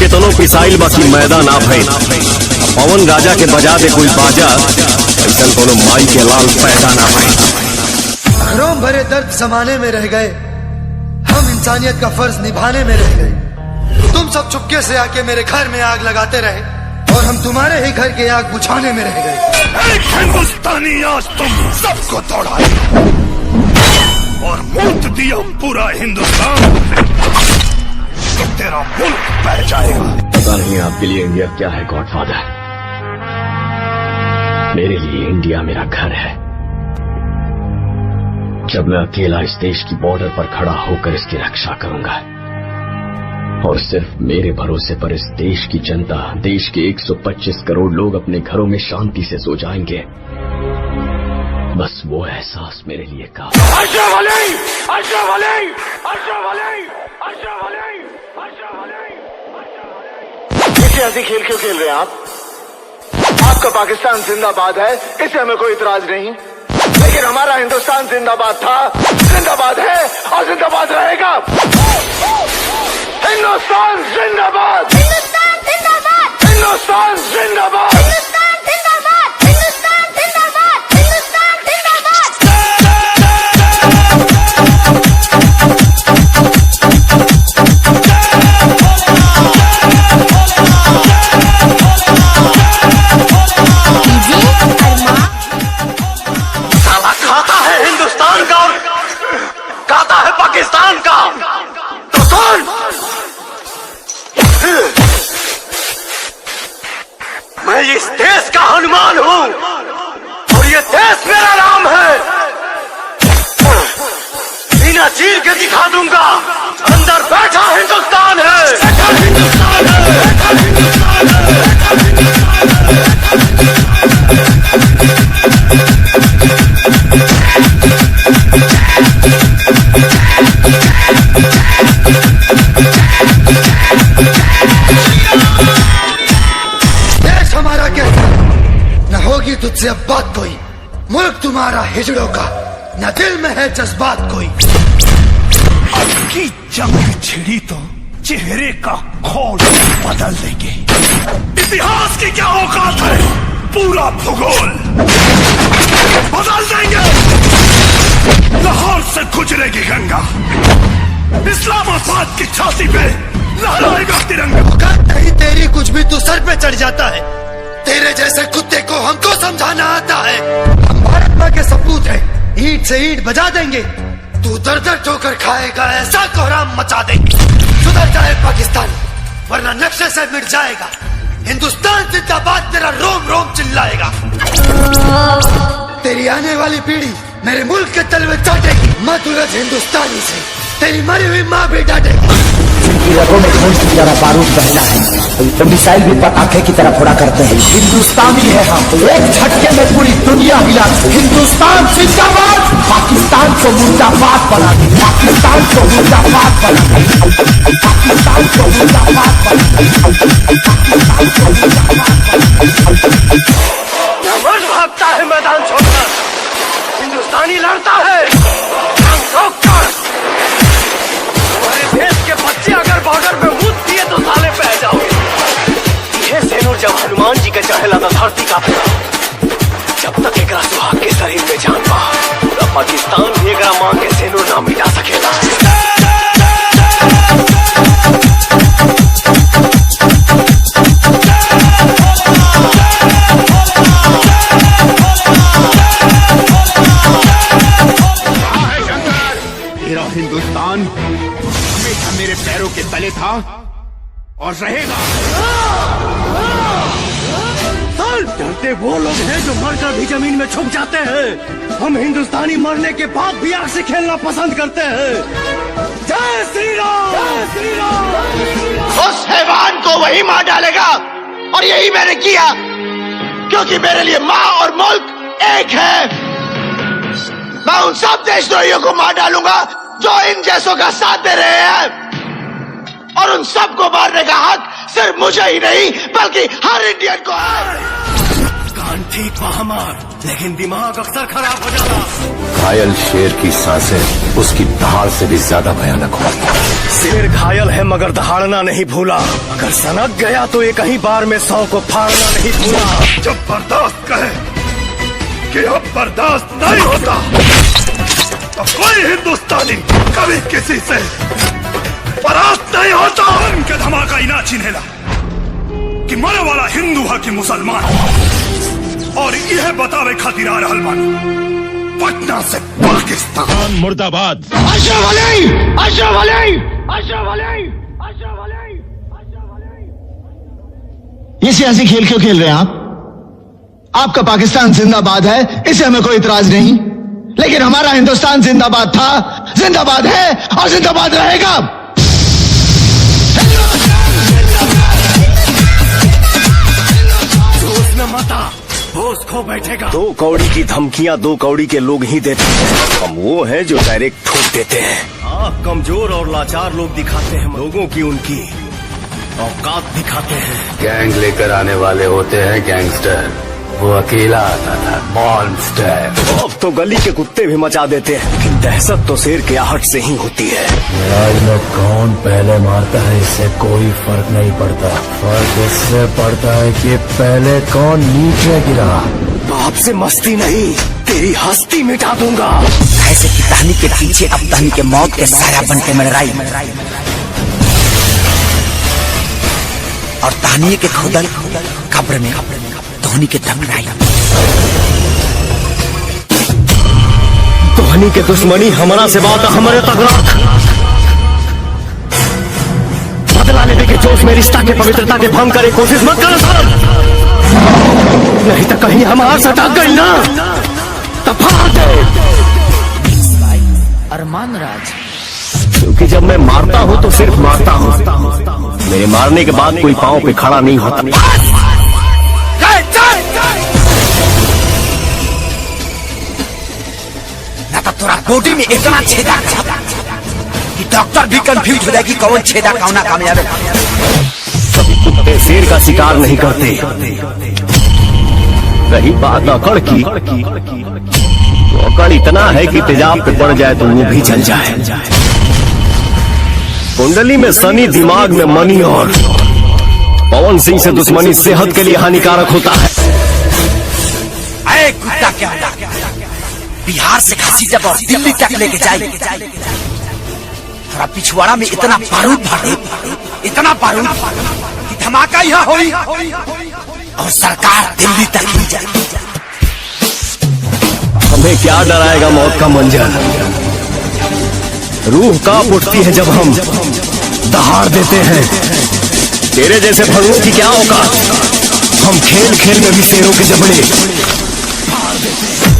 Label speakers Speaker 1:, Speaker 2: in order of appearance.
Speaker 1: केतनो पिसाइल बाकी मैदान ना भइल। पवन राजा के बजा दे कोई बाजा, ऐसा कोनो माई के लाल पैदा ना भइल।
Speaker 2: रोम भरे दर्द जमाने में रह गए, हम इंसानियत का फर्ज निभाने में रह गए। तुम सब चुपके से आके मेरे घर में आग लगाते रहे और हम तुम्हारे ही घर के आग बुझाने में रह गए।
Speaker 3: एक हिंदुस्तानी आज तुम सबको दौड़ाए और मूत दिया पूरा हिंदुस्तान, तो तेरा मुल्क बह जाएगा।
Speaker 1: पता नहीं आपके लिए इंडिया क्या है गॉडफादर, मेरे लिए इंडिया मेरा घर है। जब मैं अकेला इस देश की बॉर्डर पर खड़ा होकर इसकी रक्षा करूंगा और सिर्फ मेरे भरोसे पर इस देश की जनता, देश के 125 करोड़ लोग अपने घरों में शांति से सो जाएंगे, बस वो एहसास मेरे लिए काफी।
Speaker 4: ऐसी खेल क्यों खेल रहे हैं आप? आपका पाकिस्तान जिंदाबाद है, इससे हमें कोई इतराज नहीं, लेकिन हमारा हिंदुस्तान जिंदाबाद था, जिंदाबाद है और जिंदाबाद रहेगा। हिंदुस्तान जिंदाबाद, हिंदुस्तान जिंदाबाद, हिंदुस्तान जिंदाबाद, हिंदुस्तान जिंदाबाद, हिंदुस्तान जिंदाबाद, हिंदुस्तान साला खाता है हिंदुस्तान का और खाता है पाकिस्तान का, तो सुन, मैं इस देश का हनुमान हूँ और ये देश मेरा नाम है। सीना चीर के दिखा दूंगा, अंदर बैठा हिंदुस्तान है, बैठा हिंदुस्तान है, बैठा हिंदुस्तान है, बैठा हिंदुस्तान है।
Speaker 2: देश हमारा कहता न होगी तुझसे अब बात कोई, मुल्क तुम्हारा हिजड़ों का, न दिल में है जज्बात कोई।
Speaker 3: अब की जंग छिड़ी तो चेहरे का खोल बदल देंगे। इतिहास की क्या औकात है, पूरा भूगोल बदल देंगे। लाहौर से गुजरेगी गंगा, इस्लामाबाद की छाती पे लहराएगा तिरंगा।
Speaker 2: औकात नहीं तेरी कुछ भी तू सर पे चढ़ जाता है, तेरे जैसे कुत्ते को हमको समझाना आता है। हम भारत माँ के सपूत हैं, ईंट से ईंट बजा देंगे, तू दर दर ठोकर खाएगा, ऐसा कोहराम मचा देंगे। सुधर जाए पाकिस्तान वरना नक्शे से मिट जाएगा। हिंदुस्तान जिंदाबाद तेरा रोम रोम चिल्लाएगा। तेरी आने वाली पीढ़ी मेरे मुल्क के तलवे चाटेगी। मत उलझ हिंदुस्तानी से, तेरी मरी हुई माँ भी डांटेगी।
Speaker 5: रगों में खून की तरह बारूद बहता है, तो मिसाइल भी पटाखे की तरह फोड़ा करते हैं। हिंदुस्तानी है हम, एक झटके में पूरी दुनिया हिला। हिंदुस्तान जिंदाबाद, पाकिस्तान को मुर्दाबाद बना दे, पाकिस्तान को मुर्दाबाद बना दे, पाकिस्तान को मुर्दाबाद
Speaker 4: मर्द भागता है मैदान छोड़कर, हिंदुस्तानी लड़ता है हमारे देश के बच्चे अगर बॉर्डर पे मूत दिए तो साले बह जाओगे। ये सेनूर जब हनुमान जी के चढ़ेला था धरती का, जब तक एक सुहाग के शरीर में जान पा, पूरा पाकिस्तान भी एक मां के सेनूर ना मिटा सकेला।
Speaker 3: हिंदुस्तान हमेशा मेरे पैरों के तले था और रहेगा।
Speaker 2: डरते वो लोग हैं जो मरकर भी जमीन में छुप जाते हैं। हम हिंदुस्तानी मरने के बाद भी आग से खेलना पसंद करते हैं। जय श्री राम, जय श्री राम।
Speaker 4: उस हैवान को वही मार डालेगा और यही मैंने किया, क्योंकि मेरे लिए माँ और मुल्क एक है। मैं उन सब देशद्रोहियों को मार डालूंगा जो इन जैसों का साथ दे रहे हैं, और उन सबको मारने का हक सिर्फ मुझे ही नहीं बल्कि हर इंडियन को है।
Speaker 3: कान ठीक हमार लेकिन दिमाग अक्सर खराब हो जाता।
Speaker 6: घायल शेर की सांसें उसकी दहाड़ से भी ज्यादा भयानक होती है।
Speaker 3: शेर घायल है मगर दहाड़ना नहीं भूला। अगर सनक गया तो एक ही बार में 100 को फाड़ना नहीं भूला। जब बर्दाश्त कहे कि अब बर्दाश्त नहीं होता तो कोई हिंदुस्तानी कभी किसी से परास्त नहीं होता। उनके धमाका इना चिन्हेला कि मरे वाला हिंदू है कि मुसलमान, और यह बतावे खातिर आ रहल बानी पटना से पाकिस्तान
Speaker 6: मुर्दाबाद।
Speaker 4: अशरफ अली, अशरफ अली, अशरफ अली, अशरफ अली, अशरफ अली।
Speaker 2: ये सियासी खेल क्यों खेल रहे हैं आप? आपका पाकिस्तान जिंदाबाद है, इसे हमें कोई इतराज नहीं, लेकिन हमारा हिंदुस्तान जिंदाबाद था, जिंदाबाद है और जिंदाबाद रहेगा।
Speaker 3: होश खो बैठेगा। 2 कौड़ी की धमकियां 2 कौड़ी के लोग ही देते हैं। हम वो हैं जो डायरेक्ट ठोक देते हैं। कमजोर और लाचार लोग दिखाते हैं लोगों की उनकी औकात दिखाते हैं।
Speaker 6: गैंग लेकर आने वाले होते हैं गैंगस्टर, वो अकेला आता था मॉन्स्टर।
Speaker 3: अब तो गली के कुत्ते भी मचा देते हैं, लेकिन दहशत तो शेर के आहट से ही होती है।
Speaker 6: लड़ाई में कौन पहले मारता है इससे कोई फर्क नहीं पड़ता, फर्क इससे पड़ता है कि पहले कौन नीचे गिरा।
Speaker 3: बाप से मस्ती नहीं, तेरी हस्ती मिटा दूंगा।
Speaker 5: ऐसे की टहनी के पीछे अब टहनी के मौत के साया बन के मंडराई, और टहनी के खुदल कब्र में धोनी के टकराई।
Speaker 3: धोनी के दुश्मनी हमारा से बात हमारे तक रख। बदला लेने के जोश में रिश्ता के पवित्रता के भंग करे कोशिश मत करो साहब, नहीं तो कहीं हम हाथ से अटक गई ना तो फाड़ दे।
Speaker 5: अरमान राज,
Speaker 3: क्योंकि जब मैं मारता हूँ तो सिर्फ मारता हूँ, मेरे मारने के बाद कोई पांव पे खड़ा नहीं होता।
Speaker 5: तोरा बॉडी में इतना छेदा कि डॉक्टर भी कंफ्यूज हो जाए कि कौन छेदा कौना कामयाब है।
Speaker 3: कभी कुत्ते शेर का शिकार नहीं करते। रही बात अकड़ की, तो अकड़ इतना है कि तेजाब पे पड़ जाए तो वो भी जल जाए। कुंडली में शनि, दिमाग में मनी, और पवन सिंह से दुश्मनी सेहत के लिए हानिकारक होता है।
Speaker 5: अरे कुत्ता क्या बिहार से खासी जब और दिल्ली तक लेके जाए, थोड़ा पिछवाड़ा में इतना बारूद भरे, इतना बारूद कि धमाका यहाँ होई और सरकार दिल्ली तक ही जाए।
Speaker 3: हमें क्या डराएगा मौत का मंजर, रूह कांप उठती है जब हम दहाड़ देते हैं। तेरे जैसे भड़ुओं की क्या औकात, हम खेल खेल में भी शेरों के जबड़े फाड़ देते हैं।